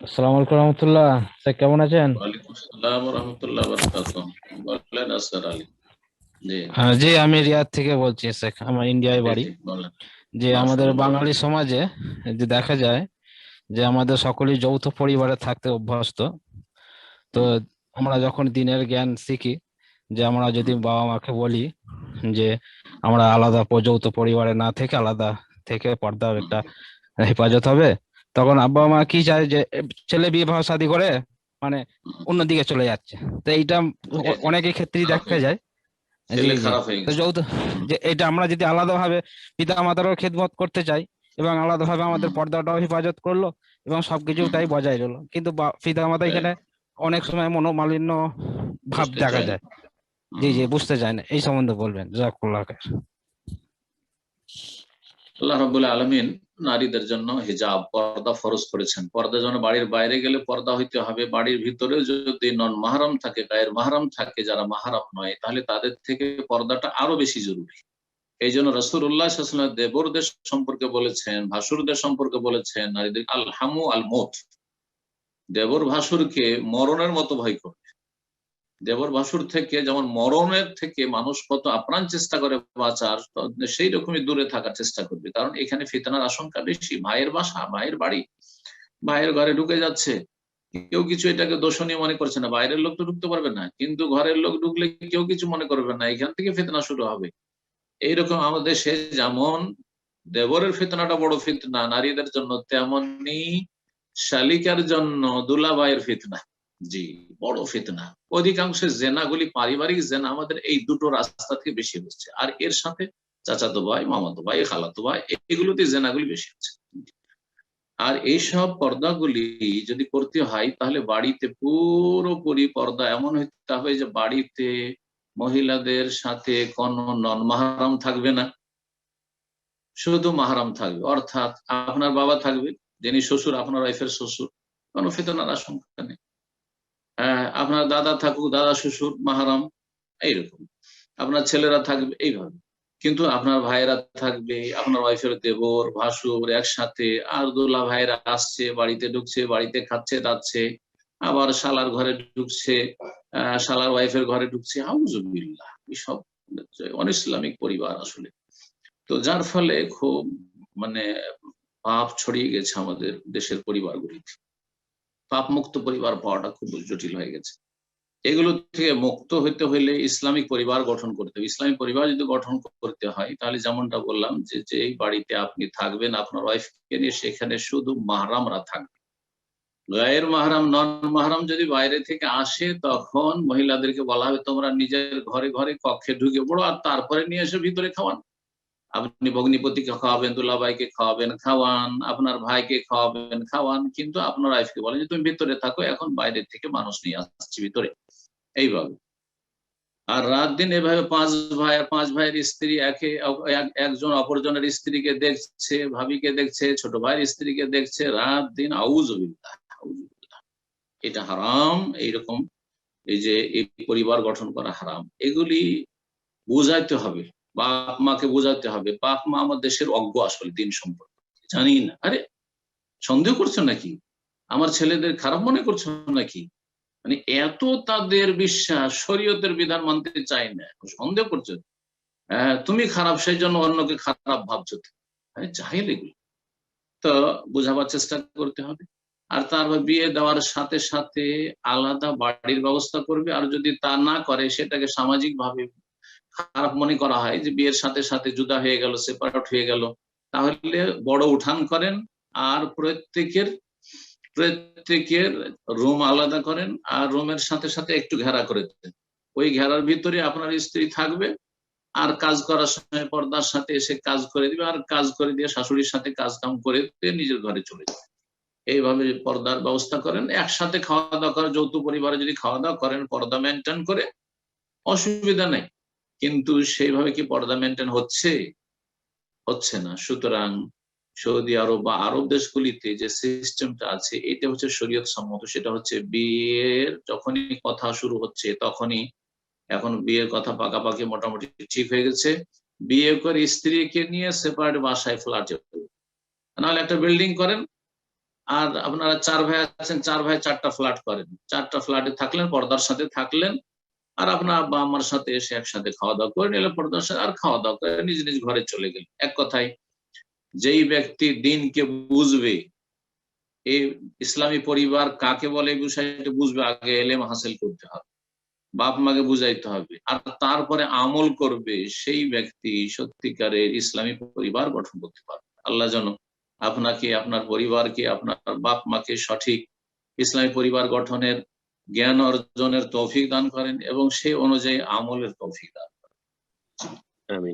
আসসালামু আলাইকুম রহমতুল্লাহ। স্যার কেমন আছেন? ওয়ালাইকুম আসসালাম ওয়া রাহমাতুল্লাহি ওয়া বারাকাতুহু। বলেন আসর আলী। জি। জি, আমি রিয়াদ থেকে বলছি স্যার, আমার ইন্ডিয়ায় জি বাড়ি। জি বলেন। যে আমাদের মাশাআল্লাহ, বাঙালি বারাকাতুহু। সমাজে যে দেখা যায় যে আমাদের সকলেই যৌথ পরিবারে থাকতে অভ্যস্ত। তো হুম, আমরা যখন দিনের জ্ঞান শিখি, যে আমরা যদি হুম, বাবা মাকে বলি যে আমরা আলাদা যৌথ পরিবারে না থেকে আলাদা থেকে পর্দার হুম, একটা হেফাজত হবে, তখন আব্বা মা কি চায় যে ছেলে বিয়ে ভাব শাদী করে মানে হুম। অন্যদিকে চলে যাচ্ছে। তো এইটা জি জি। অনেকের ক্ষেত্রেই খারাপ দেখা হয়ে যায়। জি ছেলে জি। খারাপ হয়ে তো গেছে। যৌথ, হুম, যে এটা আমরা যদি আলাদাভাবে পিতা মাতারও খেদমত করতে চাই এবং আলাদাভাবে আমাদের হুম, পর্দাটাও হেফাজত করলো এবং হুম। সবকিছুটাই বজায় রইলো, কিন্তু পিতা মাতা এই এখানে অনেক সময় মনোমালিন্য ভাব বুঝতে দেখা চাই না। যায়। জি হুম। জি, বুঝতে চায় না। এই সম্বন্ধে বলবেন, জাযাকুল্লাহ খাইর। আল্লাহ রাব্বুল আলামিন নারীদের জন্য হিজাব পর্দা ফরজ করেছেন। পর্দা যেন বাড়ির বাইরে গেলে পর্দা হইতে হবে, বাড়ির ভিতরেও যদি নন মাহরাম থাকে, গায়ের মাহরাম থাকে, যারা মাহরাম নয়, তাহলে তাদের থেকে পর্দাটা আরো বেশি জরুরি। এই জন্য রাসূলুল্লাহ সাল্লাল্লাহু আলাইহি ওয়াসাল্লাম দেবরদের সম্পর্কে বলেছেন, ভাসুরদের সম্পর্কে বলেছেন, নারীদের আল হামু আল মউত, দেবর ভাসুরকে মরণের মতো ভয় করবে। দেবর ভাসুর থেকে যেমন মরণের থেকে মানুষ কত আপ্রাণ চেষ্টা করে বাঁচার, তো সেই রকমই দূরে থাকার চেষ্টা করবে। কারণ এখানে ফিতনার আশঙ্কা বেশি। ভাইয়ের বাসা, ভাইয়ের বাড়ি, ভাইয়ের ঘরে ঢুকে যাচ্ছে, কেউ কিছু এটাকে দোষণীয় মনে করছে না। বাইরের লোক তো ঢুকতে পারবে না, কিন্তু ঘরের লোক ঢুকলে কেউ কিছু মনে করবে না, এখান থেকে ফিতনা শুরু হবে। এইরকম আমাদের দেশে যেমন দেবরের ফিতনাটা বড় ফিতনা নারীদের জন্য, তেমনি শালিকার জন্য দুলাভাইয়ের ফিতনা, জি, বড় ফিতনা। অধিকাংশ জেনাগুলি পারিবারিক জেনা আমাদের এই দুটো রাস্তা থেকে বেশি হচ্ছে, আর এর সাথে চাচাতো ভাই, মামাতো ভাই, খালাতো ভাই, এগুলোতে জেনাগুলি বেশি হচ্ছে। আর এইসব পর্দাগুলি যদি করতে হয়, তাহলে বাড়িতে পুরোপুরি পর্দা এমন হইতে হবে যে বাড়িতে মহিলাদের সাথে কোনো নন মাহরাম থাকবে না, শুধু মাহরাম থাকবে। অর্থাৎ আপনার বাবা থাকবে, যিনি শ্বশুর, আপনার ওয়াইফের শ্বশুর, কোনো ফিতনার আশঙ্কা নেই। আপনার দাদা থাকুক, দাদা শ্বশুর মাহরাম, এইরকম। আপনার ছেলেরা থাকবে এইভাবে। কিন্তু আপনার ভাইয়েরা থাকবে, আপনার ওয়াইফের দেবর ভাসুর একসাথে, আর দোলা ভাইয়েরা আসছে, বাড়িতে ঢুকছে, বাড়িতে খাচ্ছে যাচ্ছে, আবার শালার ঘরে ঢুকছে, শালার ওয়াইফের ঘরে ঢুকছে, আউযুবিল্লাহ। এসব অন ইসলামিক পরিবার আসলে। তো যার ফলে খুব মানে পাপ ছড়িয়ে গেছে আমাদের দেশের পরিবারগুলিতে। পাপ মুক্ত পরিবার পাওয়াটা খুব জটিল হয়ে গেছে। এগুলো থেকে মুক্ত হইতে হইলে ইসলামিক পরিবার গঠন করতে হবে। ইসলামিক পরিবার যদি গঠন করতে হয়, তাহলে যেমনটা বললাম যে যেই বাড়িতে আপনি থাকবেন আপনার ওয়াইফকে নিয়ে, সেখানে শুধু মাহরামরা থাকবে। গায়ের মাহরাম, নন মাহরাম যদি বাইরে থেকে আসে, তখন মহিলাদেরকে বলা হবে তোমরা নিজের ঘরে ঘরে কক্ষে ঢুকে পড়ো, আর তারপরে নিয়ে এসে ভিতরে খাওয়ান। আপনি ভগ্নিপতিকে খাওয়াবেন, দুলাভাইকে খাওয়াবেন, খাওয়ান, আপনার ভাইকে খাওয়াবেন, খাওয়ান, কিন্তু আপনার ওয়াইফকে বলেন যে তুমি ভিতরে থাকো, এখন বাইরে থেকে মানুষ নিয়ে আসছি ভিতরে, এইভাবে। আর রাত দিন এভাবে পাঁচ ভাই, আর পাঁচ ভাইয়ের স্ত্রী একজন অপরজনের স্ত্রীকে দেখছে, ভাবিকে দেখছে, ছোট ভাইয়ের স্ত্রীকে দেখছে, রাত দিন আউযুবিল্লাহ, আউযুবিল্লাহ। এটা হারাম। এইরকম এই যে এই পরিবার গঠন করা হারাম, এগুলি বুঝাইতে হবে, বাপ মাকে বোঝাতে হবে। বাপ মা আমার দেশের অজ্ঞ আসলে দিন সম্পর্কে, জানি না। আরে সন্দেহ করছো নাকি? আমার ছেলেদের খারাপ মনে করছো নাকি? মানে এত তাদের বিশ্বাস, শরীয়তের বিধান মানতে চায় না, সন্দেহ করছো। তুমি খারাপ, সেই জন্য অন্যকে খারাপ ভাবছো। জাহেল এগুলো। তো বোঝাবার চেষ্টা করতে হবে। আর তারপর বিয়ে দেওয়ার সাথে সাথে আলাদা বাড়ির ব্যবস্থা করবে। আর যদি তা না করে, সেটাকে সামাজিক ভাবে খারাপ মনে করা হয় যে বিয়ের সাথে সাথে জুদা হয়ে গেল, সেপারেট হয়ে গেল, তাহলে বড় উঠান করেন, আর প্রত্যেকের রুম আলাদা করেন, আর রুমের সাথে সাথে একটু ঘেরা করে দেন। ওই ঘেরার ভিতরে আপনার স্ত্রী থাকবে, আর কাজ করার সময় পর্দার সাথে এসে কাজ করে দিবে, আর কাজ করে দিয়ে শাশুড়ির সাথে কাজ কাম করে দিয়ে নিজের ঘরে চলে যাবে। এইভাবে পর্দার ব্যবস্থা করেন। একসাথে খাওয়া দাওয়া করেন, যৌথ পরিবারে যদি খাওয়া দাওয়া করেন পর্দা মেনটেন করে, অসুবিধা নেই। কিন্তু সেইভাবে কি পর্দা মেনটেন হচ্ছে? হচ্ছে না। সুতরাং সৌদি আরব বা আরব দেশগুলিতে যে সিস্টেমটা আছে, এটা হচ্ছে শরীয়ত সম্মত। সেটা হচ্ছে বিয়ের যখনই কথা শুরু হচ্ছে তখনই, এখন বিয়ের কথা পাকাপাকি মোটামুটি ঠিক হয়ে গেছে, বিয়ে করে স্ত্রীকে নিয়ে সেপারেট বাসায় ফ্ল্যাটে, নাহলে একটা বিল্ডিং করেন, আর আপনারা 4 ভাই আছেন, 4 ভাই 4টা ফ্ল্যাট করেন, 4টা ফ্ল্যাটে থাকলেন, পর্দার সাথে থাকলেন, আর আপনার আব্বা আমার সাথে এসে একসাথে খাওয়া দাওয়া করে নিলে পর্দার সাথে, আর খাওয়া দাওয়া করে নিজ নিজ ঘরে চলে গেলেন। এক কথায় যেই ব্যক্তি দিনকে বুঝবে, এই ইসলামী পরিবার কাকে বলে এই বিষয়টা বুঝবে, আগে এলেম হাসিল করতে হবে, বাপ মাকে বুঝাইতে হবে, আর তারপরে আমল করবে, সেই ব্যক্তি সত্যিকারের ইসলামী পরিবার গঠন করতে পারবে। আল্লাহ যেন আপনাকে, আপনার পরিবারকে, আপনার বাপ মাকে সঠিক ইসলামী পরিবার গঠনের জ্ঞান অর্জনের তৌফিক দান করেন এবং সেই অনুযায়ী আমলের তৌফিক দান করেন। আমিন।